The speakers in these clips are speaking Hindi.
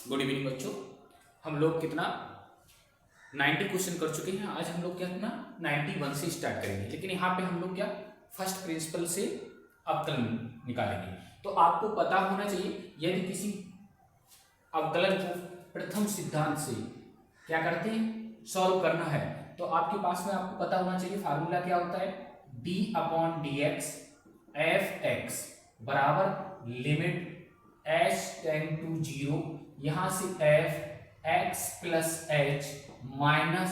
गुड इवनिंग बच्चों। हम लोग कितना 90 क्वेश्चन कर चुके हैं। आज हम लोग क्या कितना 91 से स्टार्ट करेंगे, लेकिन यहाँ पे हम लोग क्या फर्स्ट प्रिंसिपल से अवकलन निकालेंगे। तो आपको पता होना चाहिए, यदि किसी अवकलन को प्रथम सिद्धांत से क्या करते हैं सॉल्व करना है, तो आपके पास में आपको पता होना चाहिए फार्मूला क्या होता है, d/dx f(x) बराबर लिमिट h टेंड टू 0 यहां से f(x plus h minus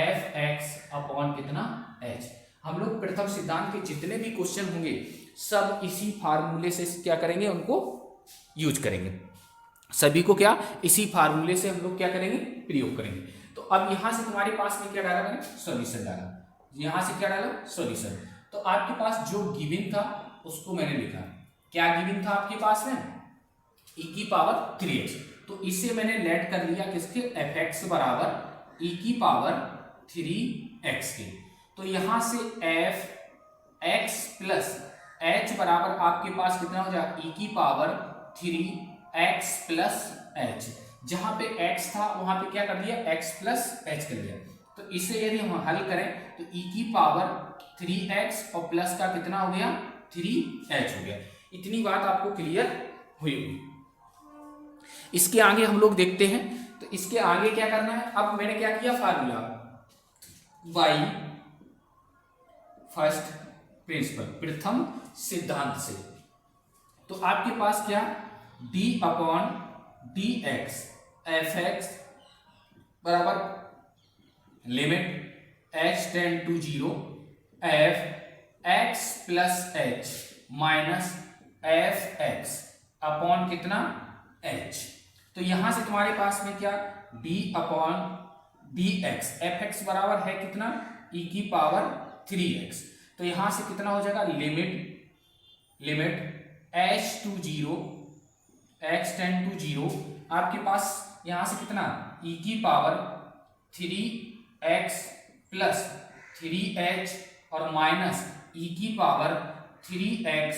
f(x) upon कितना h। हम लोग प्रथम सिद्धांत के जितने भी क्वेश्चन होंगे सब इसी फार्मूले से क्या करेंगे, उनको यूज करेंगे। सभी को क्या इसी फार्मूले से हम लोग क्या करेंगे, प्रयोग करेंगे। तो अब यहां से तुम्हारे पास में क्या डाला, मैंने सॉल्यूशन डाला। यहां से क्या डाला, सॉल्यूशन। तो आपके पास जो गिवन था उसको मैंने लिखा। क्या गिवन था आपके पास में, e की पावर 3x। तो इसे मैंने लेट कर लिया किसके, fx बराबर e की पावर 3x के। तो यहां से fx प्लस h बराबर आपके पास कितना हो जाएगा, e की पावर 3x प्लस h। जहां पे x था वहां पे क्या कर दिया, x प्लस h कर दिया। तो इसे यदि हम हल करें तो e की पावर 3x और प्लस का कितना हो गया, 3h हो गया। इतनी बात आपको क्लियर हुई होगी। इसके आगे हम लोग देखते हैं। तो इसके आगे क्या करना है, अब मैंने क्या किया, फार्मूला y फर्स्ट प्रिंसिपल प्रथम सिद्धांत से। तो आपके पास क्या d/dx f(x) बराबर limit h tend to 0 f(x plus h minus f(x) upon कितना h। तो यहां से तुम्हारे पास में क्या d/dx f(x) बराबर है कितना, e की पावर 3x। तो यहां से कितना हो जाएगा, limit h to 0 x tend to 0 आपके पास यहां से कितना e की पावर 3x प्लस 3h और माइनस e की पावर 3x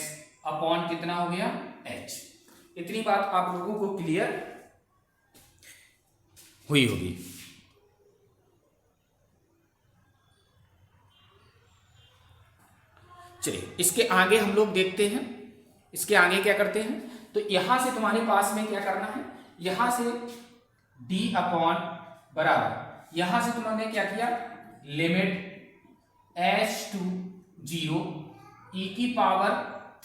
अपॉन कितना हो गया h। इतनी बात आप लोगों को क्लियर हुई होगी। चलिए इसके आगे हम लोग देखते हैं। इसके आगे क्या करते हैं, तो यहां से तुम्हारे पास में क्या करना है, यहां से d अपॉन बराबर यहां से तुमने क्या किया, लिमिट h टू 0 e की पावर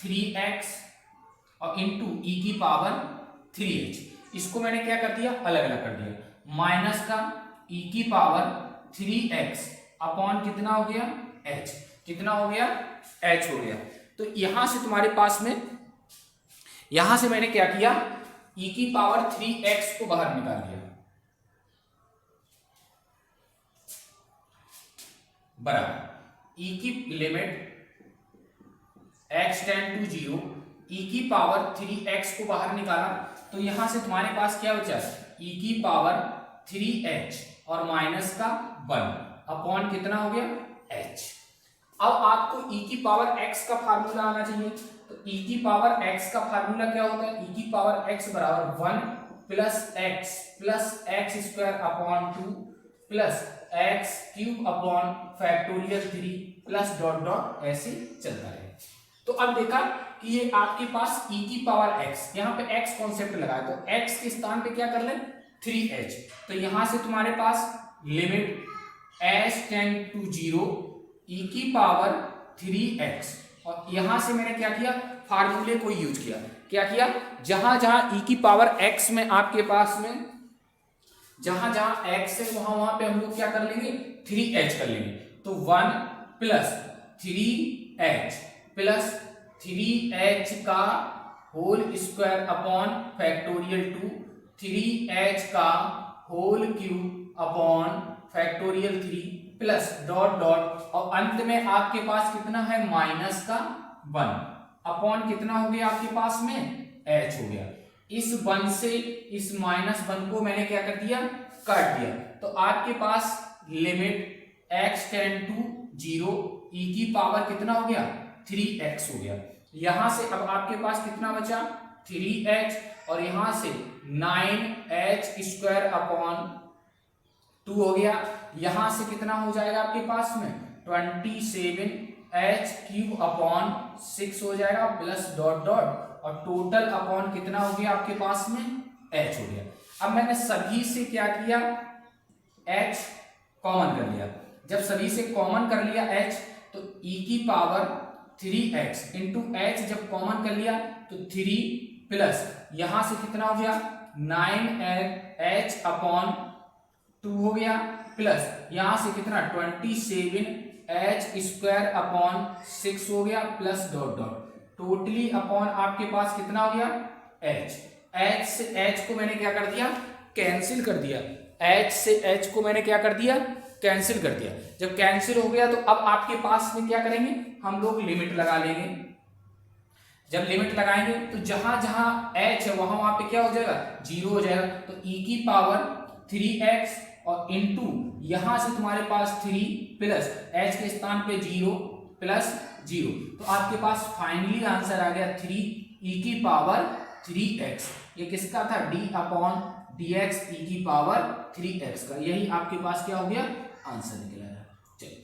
3x और इंटू e की पावर 3h। इसको मैंने क्या कर दिया, अलग अलग कर दिया। माइनस का e की पावर 3x अपॉन कितना हो गया h, कितना हो गया h हो गया। तो यहां से तुम्हारे पास में यहां से मैंने क्या किया, e की पावर 3x को बाहर निकाल दिया बराबर e की limit x tend to 0 e की पावर 3x को बाहर निकाला। तो यहां से तुम्हारे पास क्या बचा, e की पावर 3h और माइनस का 1 अपॉन कितना हो गया h। अब आपको e की पावर x का फार्मूला आना चाहिए। तो e की पावर x का फार्मूला क्या होता है, e की पावर x बराबर 1 plus x square upon 2 plus x cube upon factorial 3 plus dot dot ऐसे चलता है। तो अब देखा कि ये आपके पास e की पावर x, यहाँ पे x कॉन्सेप्ट लगाया, तो x के स्थान पे क्या कर ले 3h। तो यहां से तुम्हारे पास limit h tend to 0 e की पावर 3x और यहां से मैंने क्या किया, फार्मूले को यूज किया। क्या किया, जहां जहां e की पावर x में आपके पास में जहां जहां x है वहां पे हम लोग क्या कर लेंगे, 3h कर लेंगे। तो 1 प्लस 3h प्लस 3h का whole square upon factorial 2 3h का whole cube upon factorial 3 plus dot dot और अंत में आपके पास कितना है, माइनस का 1 अपॉन कितना हो गया आपके पास में h हो गया। इस 1 से इस -1 को मैंने क्या कर दिया, काट दिया। तो आपके पास limit x tend to 0 e की पावर कितना हो गया 3x हो गया। यहां से अब आपके पास कितना बचा 3h और यहां से 9h² हो गया। यहां से कितना हो जाएगा आपके पास में 27h³ हो जाएगा प्लस डॉट डॉट और टोटल अपॉन कितना हो गया आपके पास में h हो गया। अब मैंने सभी से क्या किया h कॉमन कर लिया। जब सभी से कॉमन कर लिया h तो e⁻3x इंटू h जब कॉमन कर लिया तो 3 प्लस यहां से कितना हो गया 9h/2 हो गया प्लस यहां से कितना 27h² हो गया plus dot dot totally upon आपके पास कितना हो गया h से h को मैंने क्या कर दिया कैंसिल कर दिया। h से h को मैंने क्या कर दिया कैंसिल कर दिया। जब कैंसिल हो गया तो अब आपके पास में क्या करेंगे हम लोग लिमिट लगा लेंगे। जब लिमिट लगाएंगे तो जहां जहां h है वहां पे क्या हो जाएगा 0 हो जाएगा। तो e⁻3x और इंटू यहां से तुम्हारे पास 3 प्लस h के स्थान पे 0 प्लस 0 तो आपके पास फाइनली आंसर आ गया 3e⁻3x। ये किसका था d/dx e⁻3x का। यही आपके पास क्या हो गया आंसर निकला है। चलिए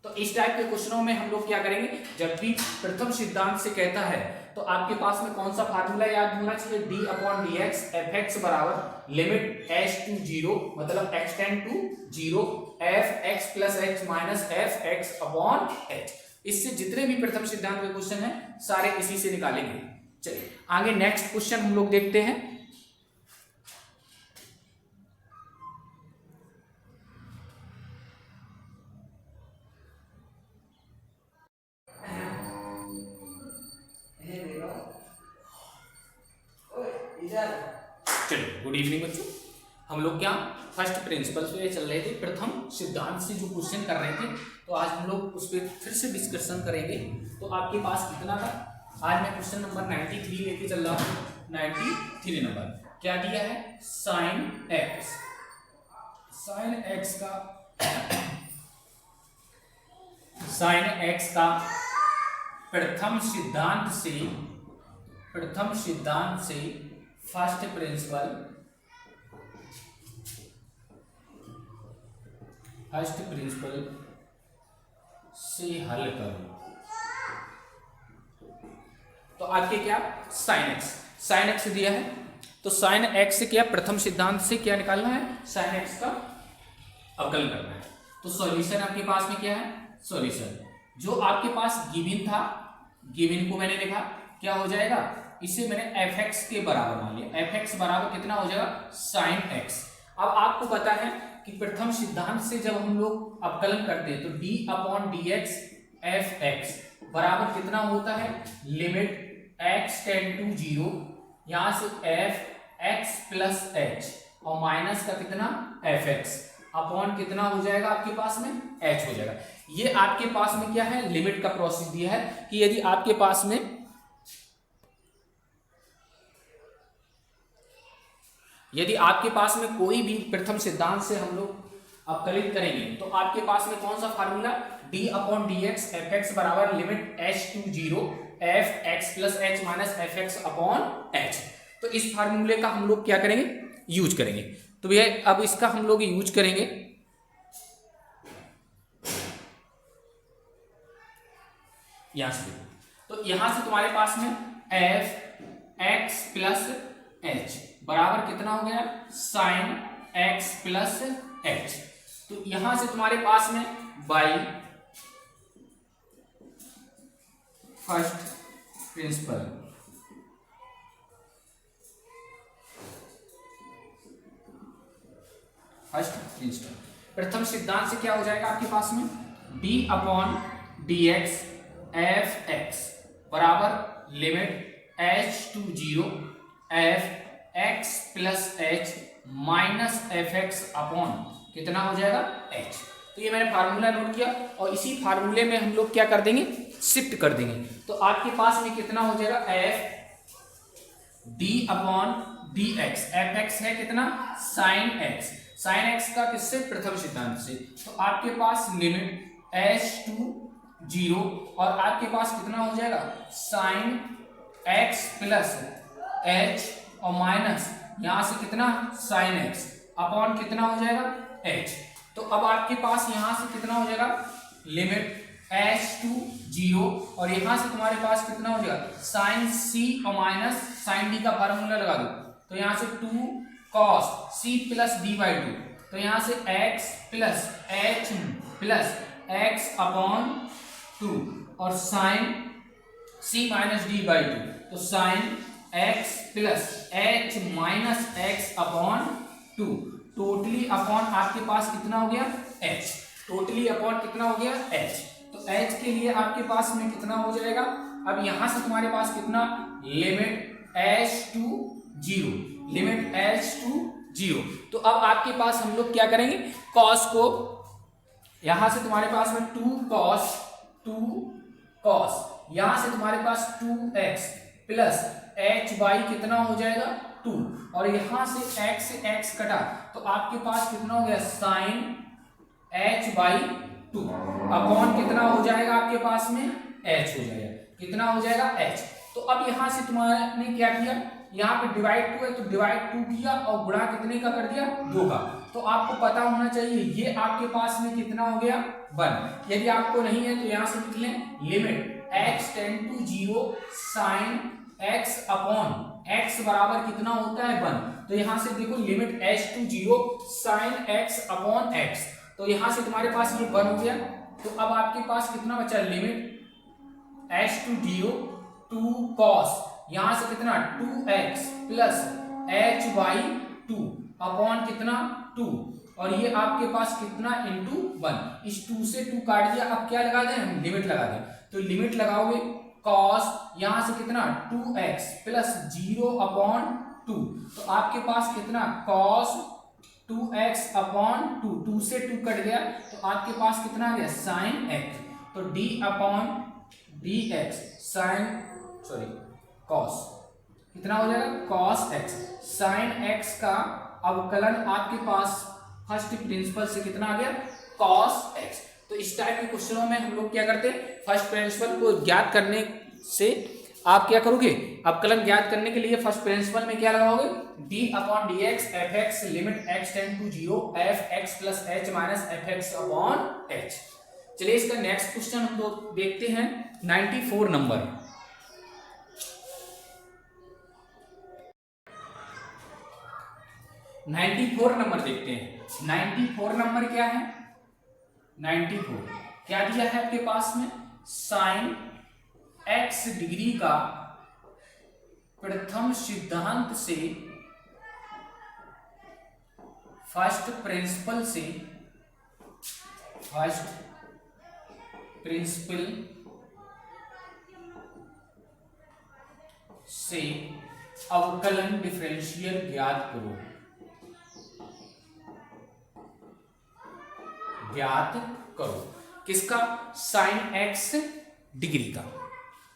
तो इस टाइप के क्वेश्चनों में हम लोग क्या करेंगे जब भी प्रथम सिद्धांत से कहता है तो आपके पास में कौन सा फार्मूला याद होना चाहिए d/dx fx बराबर लिमिट h टू 0 मतलब x tend to 0 fx plus h minus fx upon h। इससे जितने भी प्रथम सिद्धांत के क्वेश्चन हैं सारे इसी से निकालेंगे। चलिए आगे नेक्स्ट क्वेश्चन हम लोग देखते हैं। चलिए गुड इवनिंग बच्चों। हम लोग क्या फर्स्ट प्रिंसिपल पे चल रहे थे, प्रथम सिद्धांत से जो क्वेश्चन कर रहे थे तो आज हम लोग उस पर फिर से डिस्कशन करेंगे। तो आपके पास कितना था आज मैं क्वेश्चन नंबर 93 लेके चल रहा हूँ। 93 नंबर क्या दिया है साइन x का प्रथम सिद्धांत से फर्स्ट प्रिंसिपल से हल करो। तो आपके क्या साइन एक्स दिया है तो साइन एक्स से क्या प्रथम सिद्धांत से क्या निकालना है साइन एक्स का अवकलन करना है। तो सॉल्यूशन आपके पास में क्या है सॉल्यूशन जो आपके पास गिवन था गिवन को मैंने लिखा क्या हो जाएगा इसे मैंने fx के बराबर मान लिया। fx बराबर कितना हो जाएगा साइन x। अब आपको पता है कि प्रथम सिद्धांत से जब हम लोग अवकलन करते हैं तो d/dx fx बराबर कितना होता है लिमिट x टेंड टू 0 यहां से fx प्लस h और माइनस का कितना fx अपॉन कितना हो जाएगा आपके पास में h हो जाएगा। ये आपके पास में क्या है लिमिट का प्रोसेस दिया है कि यदि आपके पास में कोई भी प्रथम सिद्धांत से हम लोग अवकलित करेंगे तो आपके पास में कौन सा फार्मूला d/dx fx बराबर limit h to 0 fx plus h minus fx upon h। तो इस फार्मूले का हम लोग क्या करेंगे यूज करेंगे। तो भैया अब इसका हम लोग यूज करेंगे यहां से तो यहां से तुम्हारे पास में fx प्लस h बराबर कितना हो गया साइन x प्लस h। तो यहां से तुम्हारे पास में बाई फर्स्ट प्रिंसिपल प्रथम सिद्धांत से क्या हो जाएगा आपके पास में d/dx fx बराबर limit h to 0 fx plus h minus fx upon कितना हो जाएगा h। तो ये मैंने फार्मूला नोट किया और इसी फार्मूले में हम लोग क्या कर देंगे शिफ्ट कर देंगे। तो आपके पास में कितना हो जाएगा f d/dx fx है कितना साइन x का किससे प्रथम सिद्धांत से। तो आपके पास लिमिट h टू 0 और आपके पास कितना हो जाएगा साइन x प्लस h और माइनस यहाँ से कितना साइन एक्स अपॉन कितना हो जाएगा एच। तो अब आपके पास यहाँ से कितना हो जाएगा लिमिट एच टू 0 और यहाँ से तुम्हारे पास कितना हो जाएगा साइन सी और माइनस साइन डी का फार्मूला लगा दो। तो यहाँ से 2 cos c plus D by 2, तो यहाँ से x plus H plus X upon 2 और sine c minus D by 2, तो sine x plus H minus X upon 2 totally upon आपके पास कितना हो गया h, टोटली अपॉन कितना हो गया h। तो h के लिए आपके पास में कितना हो जाएगा, अब यहां से तुम्हारे पास कितना limit h to 0, limit h to 0। तो अब आपके पास हम लोग क्या करेंगे cos को यहां से तुम्हारे पास में 2 cos यहां से तुम्हारे पास 2x प्लस h बाई कितना हो जाएगा 2 और यहां से x कटा तो आपके पास कितना हो गया साइन h बाई 2 अपॉन कितना हो जाएगा आपके पास में h हो जाएगा, कितना हो जाएगा h। तो अब यहां से तुम्हारे क्या किया, यहाँ पे डिवाइड 2 है तो डिवाइड 2 किया और गुणा कितने का कर दिया 2 का। तो आपको पता होना चाहिए ये आपके पास में कितना हो गया 1। यदि आपको नहीं है तो यहाँ से लिख लें limit x tend to 0 sine x upon x बराबर कितना होता है 1। तो यहाँ से देखो limit h to 0 sine x upon x, तो यहाँ से तुम्हारे पास ये 1 हो गया। तो अब आपके पास कितना बचा लिमिट h टू 0 2 cos यहां से कितना 2x plus h by 2 upon कितना 2 और ये आपके पास कितना इंटू 1, इस 2 से 2 काट दिया। अब क्या लगा दें हम लिमिट लगा दें, तो लिमिट लगाओगे cos यहां से कितना 2x प्लस 0 अपॉन 2, तो आपके पास कितना cos 2x अपॉन 2 से 2 कट गया तो आपके पास कितना आ गया साइन x, तो d upon dx sine cos कितना हो जाएगा cos x साइन x का अवकलन आपके पास फर्स्ट प्रिंसिपल से कितना आ गया cos x। तो इस टाइप के क्वेश्चनों में हम लोग क्या करते हैं फर्स्ट प्रिंसिपल को ज्ञात करने से आप क्या करोगे अवकलन ज्ञात करने के लिए फर्स्ट प्रिंसिपल में क्या लगाओगे d upon dx fx limit x tend to 0 fx plus h minus fx upon h। चलिए इसका नेक्स्ट क्वेश्चन हम लोग देखते हैं 94 नंबर। 94 नंबर देखते हैं। 94 नंबर क्या है 94 क्या दिया है आपके पास में साइन x डिग्री का प्रथम सिद्धांत से फर्स्ट प्रिंसिपल से अवकलन डिफरेंशियल ज्ञात करो, ज्ञात करो किसका साइन x डिग्री का।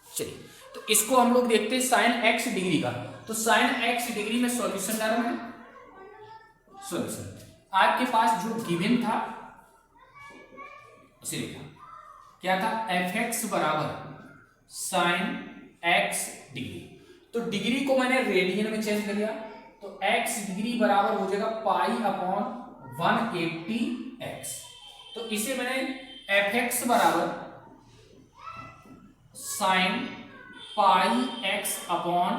चलिए तो इसको हम लोग देखते हैं साइन x डिग्री का। तो साइन x डिग्री में सॉल्यूशन डाला मैंने, सॉल्यूशन आपके पास जो गिवन था उसे लिखा क्या था fx बराबर साइन x डिग्री। तो डिग्री को मैंने रेडियन में चेंज कर लिया तो x डिग्री बराबर हो जाएगा पाई अपॉन 180x। तो इसे मैंने fx बराबर साइन पाई x अपॉन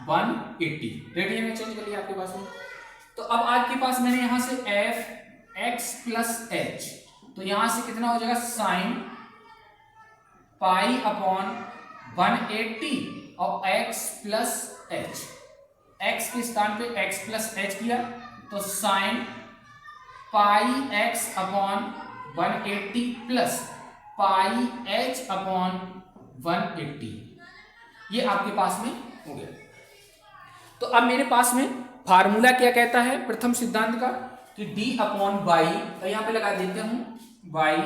180 रेडियन में चेंज कर लिया आपके पास में। तो अब आपके पास मैंने यहां से fx प्लस h, तो यहां से कितना हो जाएगा साइन पाई अपॉन 180 और x प्लस h, x के स्थान पे x प्लस h किया तो साइन पाई x अपॉन 180 प्लस पाई h अपॉन 180 ये आपके पास में हो गया। तो अब मेरे पास में फार्मूला क्या कहता है प्रथम सिद्धांत का कि d अपॉन बाई, तो यहां पे लगा देते हूं by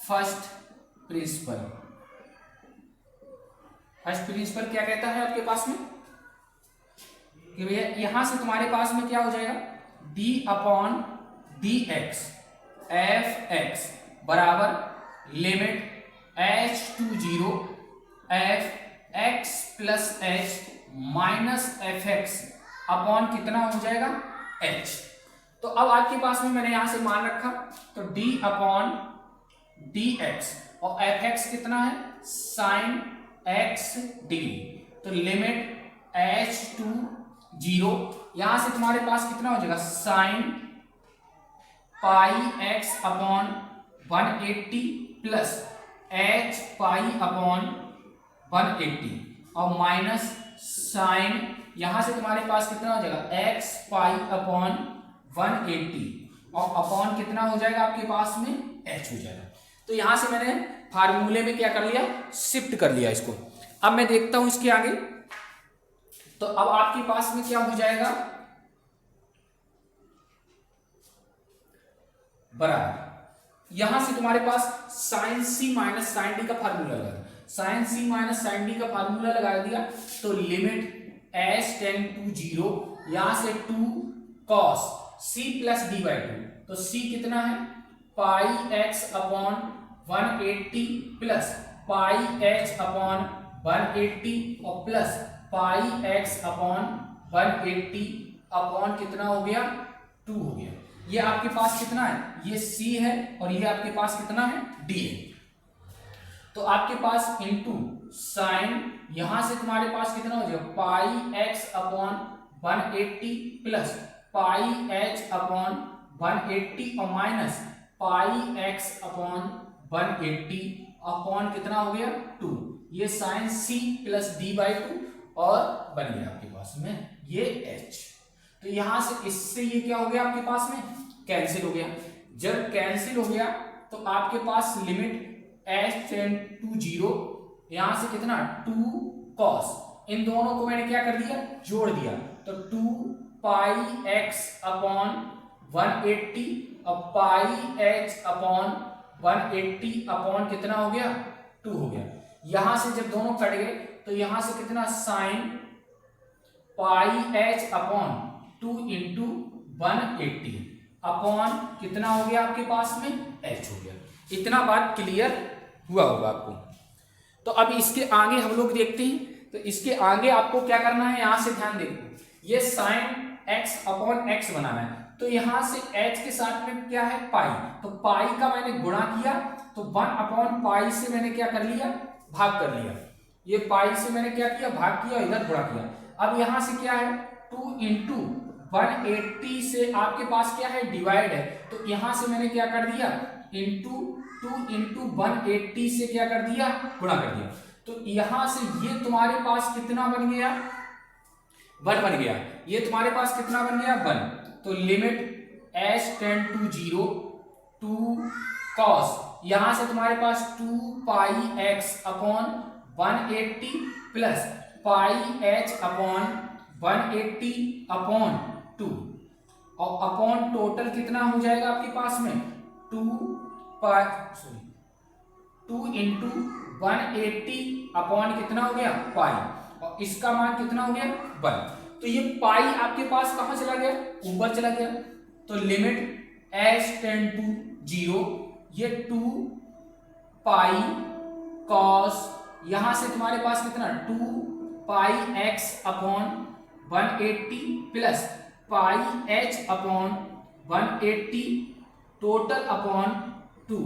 first principle. First principle क्या कहता है आपके पास में कि भैया यहां से तुम्हारे पास में क्या हो जाएगा d अपॉन dx fx बराबर limit h to 0 f x plus h minus F x upon कितना हो जाएगा एच। तो अब आपके पास में मैंने यहां से मान रखा तो डी अपॉन डी एक्स और एफ एक्स कितना है साइन एक्स डिग्री। तो लिमिट एच टू 0 यहां से तुम्हारे पास कितना हो जाएगा sine pi x upon 180 plus H pi upon 180 और माइनस साइन यहां से तुम्हारे पास कितना हो जाएगा एक्स पाई अपॉन 180 और अपॉन कितना हो जाएगा आपके पास में एच हो जाएगा। तो यहां से मैंने फार्मूले में क्या कर लिया शिफ्ट कर लिया इसको। अब मैं देखता हूं इसके आगे। तो अब आपके पास में क्या हो जाएगा बराबर यहां से तुम्हारे पास साइन सी माइनस साइन डी का फार्मूला लगा साइन सी माइनस साइन डी का फार्मूला लगा दिया। तो लिमिट एच टेंड टू 0 यहां से 2 cos c plus D by 2। तो सी कितना है pi x upon 180 plus pi h upon 180 और plus pi x upon 180 upon कितना हो गया 2 हो गया। ये आपके पास कितना है ये c है और ये आपके पास कितना है d है। तो आपके पास इनटू साइन यहां से तुम्हारे पास कितना हो जाएगा pi x upon 180 plus pi h upon 180 और minus pi x upon 180 upon कितना हो गया 2। ये sine c plus D by 2 और बन गया आपके पास में ये h। तो यहां से इससे ये क्या हो गया आपके पास में कैंसिल हो गया। जब कैंसिल हो गया तो आपके पास लिमिट h टेंड टू 0 यहां से कितना 2 cos इन दोनों को मैंने क्या कर दिया जोड़ दिया। तो 2 पाई एक्स अपॉन 180 और पाई एच अपॉन 180 अपॉन कितना हो गया 2 हो गया। यहां से जब दोनों कट गए तो यहां से कितना sine pi h upon 2 into 180 upon कितना हो गया आपके पास में h हो गया। इतना बात क्लियर हुआ होगा आपको। तो अब इसके आगे हम लोग देखते हैं। तो इसके आगे आपको क्या करना है यहां से ध्यान देखो ये साइन x अपॉन x बनाना है। तो यहां से h के साथ में क्या है पाई। तो पाई का मैंने गुणा किया तो 1 अपॉन पाई से मैंने क्या कर लिया भाग कर लिया। ये पाई से मैंने क्या किया भाग किया इधर गुणा किया। अब यहां से क्या है 2 इंटू 180 से आपके पास क्या है डिवाइड है। तो यहां से मैंने क्या कर दिया इंटू 2 इंटू 180 से क्या कर दिया गुणा कर दिया। तो यहां से ये तुम्हारे पास कितना बन गया 1 बन गया। ये तुम्हारे पास कितना बन गया 1। तो limit h tend to 0 2 cos यहां से तुम्हारे पास 2 पाई x अपॉन 180 plus pi h upon 180 upon 2 और अपॉन टोटल कितना हो जाएगा आपके पास में 2 इंटू 180 अपॉन कितना हो गया पाई और इसका मान कितना हो गया 1। तो ये पाई आपके पास कहां चला गया ऊपर चला गया। तो लिमिट h टेंड टू 0 ये 2 पाई cos यहां से तुम्हारे पास कितना 2 पाई x अपॉन 180 plus pi h upon 180 total upon 2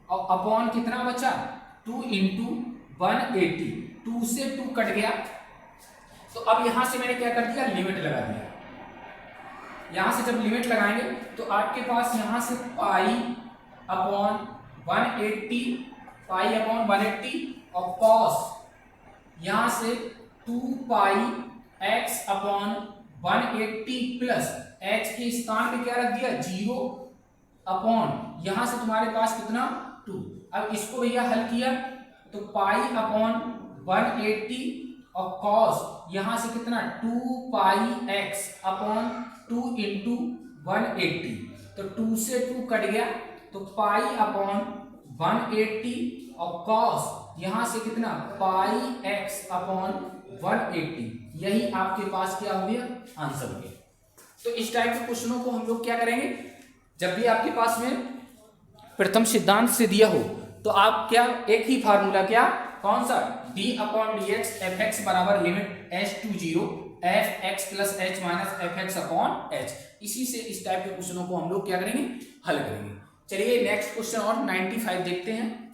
और अपॉन कितना बचा 2 इंटू 180 2 से 2 कट गया। तो अब यहां से मैंने क्या कर दिया लिमिट लगा दिया। यहां से जब लिमिट लगाएंगे तो आपके पास यहां से पाई अपॉन 180 पाई अपॉन 180 और cos यहां से 2 पाई x अपॉन 180 प्लस h के स्थान पे क्या रख दिया 0 अपॉन यहां से तुम्हारे पास कितना 2। अब इसको भैया हल किया तो पाई अपॉन 180 और cos यहां से कितना 2 पाई x अपॉन 2 इंटू 180। तो 2 से 2 कट गया तो पाई अपॉन 180 और cos यहां से कितना पाई x अपॉन 180। यही आपके पास क्या हो गया आंसर हो गया। तो इस टाइप के क्वेश्चनों को हम लोग क्या करेंगे जब भी आपके पास में प्रथम सिद्धांत से दिया हो तो आप क्या एक ही फार्मूला क्या कौन सा d upon d x f x बराबर limit h to zero f x plus H minus F x upon h. इसी से इस टाइप के क्वेश्चनों को हम लोग क्या करेंगे, हल करेंगे। चलिए नेक्स्ट क्वेश्चन और 95 देखते हैं।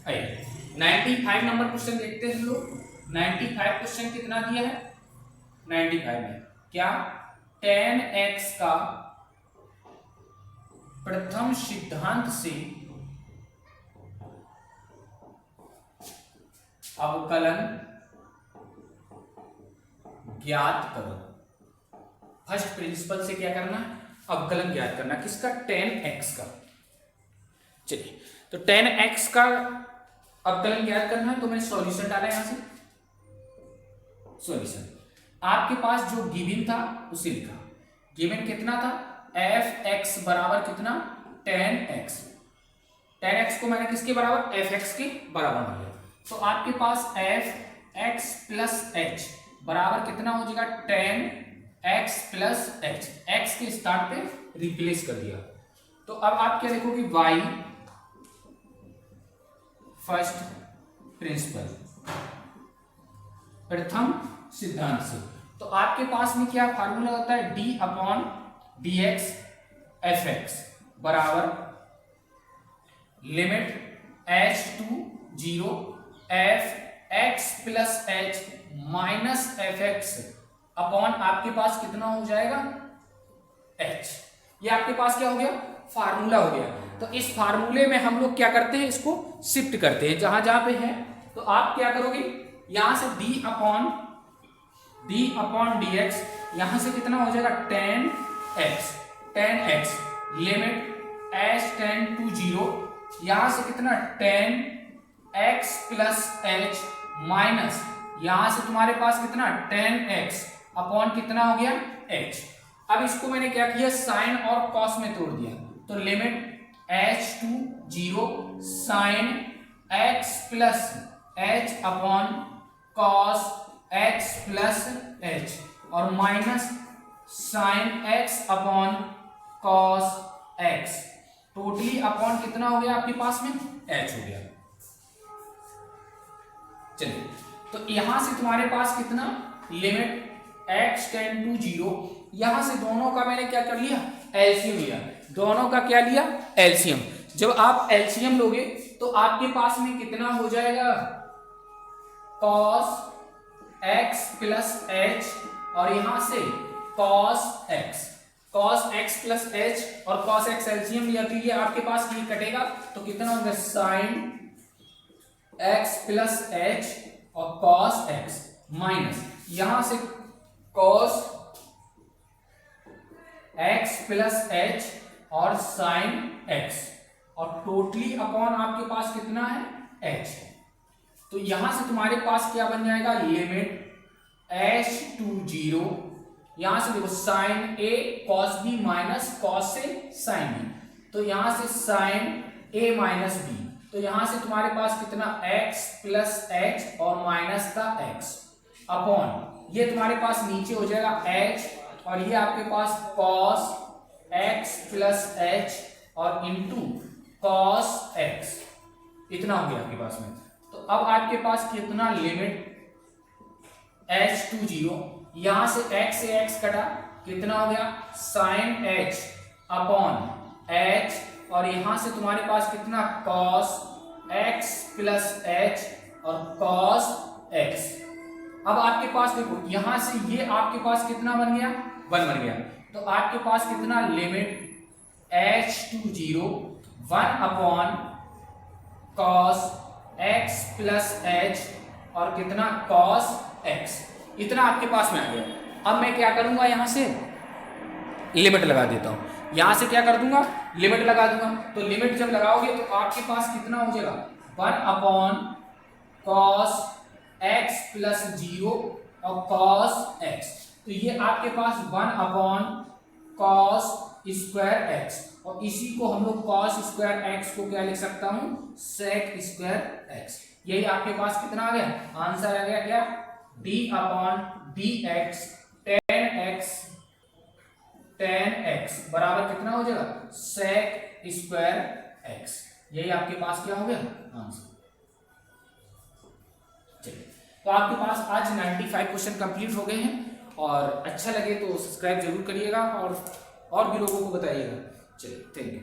आइए 95 नंबर क्वेश्चन देखते हैं हम लोग। 95 क्वेश्चन कितना दिया है, 95 में क्या, tan x का प्रथम सिद्धांत से अवकलन ज्ञात करो। फर्स्ट प्रिंसिपल से क्या करना, अवकलन ज्ञात करना, किसका, tan x का। चलिए तो tan x का अवकलन ज्ञात करना है, तो मैंने सॉल्यूशन डाला यहां से। सॉल्यूशन आपके पास जो गिवन था उसे लिखा। गिवन कितना था, एफ एक्स बराबर कितना, tan x। tan x को मैंने किसके बराबर, एफ एक्स के बराबर मान लिया। तो आपके पास एफ एक्स प्लस एच बराबर कितना हो जाएगा, tan x plus H. X के स्टार्ट पे रिप्लेस कर दिया। तो अब आप क्या लिखोगे, y फर्स्ट प्रिंसिपल, प्रथम सिद्धांत से। तो आपके पास में क्या फार्मूला होता है, d upon d x f x बराबर limit h to zero f x plus H minus F x upon आपके पास कितना हो जाएगा, h। ये आपके पास क्या हो गया, फार्मूला हो गया। तो इस फार्मूले में हम लोग क्या करते हैं, इसको शिफ्ट करते हैं जहां जहां पे है। तो आप क्या करोगे, यहां से d अपॉन डी एक्स, यहां से कितना हो जाएगा, tan x limit h tend to zero, यहां से कितना, tan x plus H minus यहां से तुम्हारे पास कितना, tan x अपॉन कितना हो गया, h। अब इसको मैंने क्या किया, साइन और कॉस में तोड़ दिया। तो limit h to zero sine x plus h upon cos x plus h और minus sine x upon cos x, totally upon कितना हो गया आपके पास में, h हो गया। चलिए तो यहां से तुम्हारे पास कितना, limit x tend to zero, यहां से दोनों का मैंने क्या कर लिया, एलसीएम लिया। दोनों का क्या लिया, एलसीएम। जब आप एलसीएम लोगे तो आपके पास में कितना हो जाएगा, cos x प्लस h और यहां से cos x प्लस h और cos x एलसीएम लिया, तो ये आपके पास ये कटेगा तो कितना होगा, sin x प्लस h और cos x माइनस यहां से cos x प्लस h और sin x और टोटली अपॉन आपके पास कितना है, h। तो यहां से तुम्हारे पास क्या बन जाएगा, लिमिट h टू जीरो, यहां से देखो sin a cos b minus cos से sin b, तो यहां से sin a माइनस b, तो यहां से तुम्हारे पास कितना, x प्लस h और माइनस का x अपॉन ये तुम्हारे पास नीचे हो जाएगा h और ये आपके पास cos x प्लस h और इंटू cos x, इतना हो गया आपके पास में। तो अब आपके पास कितना, लिमिट h टू जीरो, यहां से x कटा, कितना हो गया, sin h अपॉन h और यहां से तुम्हारे पास कितना, cos x प्लस h और cos x। अब आपके पास देखो यहां से ये आपके पास कितना बन गया, 1 बन गया। तो आपके पास कितना, limit h to zero 1 upon cos x plus h और कितना, cos x, इतना आपके पास में आ गया। अब मैं क्या करूंगा, यहां से लिमिट लगा देता हूं, यहां से क्या कर दूंगा, लिमिट लगा दूंगा। तो लिमिट जब लगाओगे तो आपके पास कितना हो जाएगा, 1 upon cos x plus zero और cos x, तो ये आपके पास 1 अपॉन cos स्क्वायर x और इसी को हम लोग cos स्क्वायर x को क्या लिख सकता हूं, sec स्क्वायर x। यही आपके पास कितना आ गया, आंसर आ गया क्या, d upon d x tan x बराबर कितना हो जाएगा, sec स्क्वायर x। यही आपके पास क्या हो गया आंसर। चलिए, तो आपके पास आज 95 क्वेश्चन कंप्लीट हो गए हैं, और अच्छा लगे तो सब्सक्राइब जरूर करिएगा और भी लोगों को बताइएगा। चलिए, थैंक यू।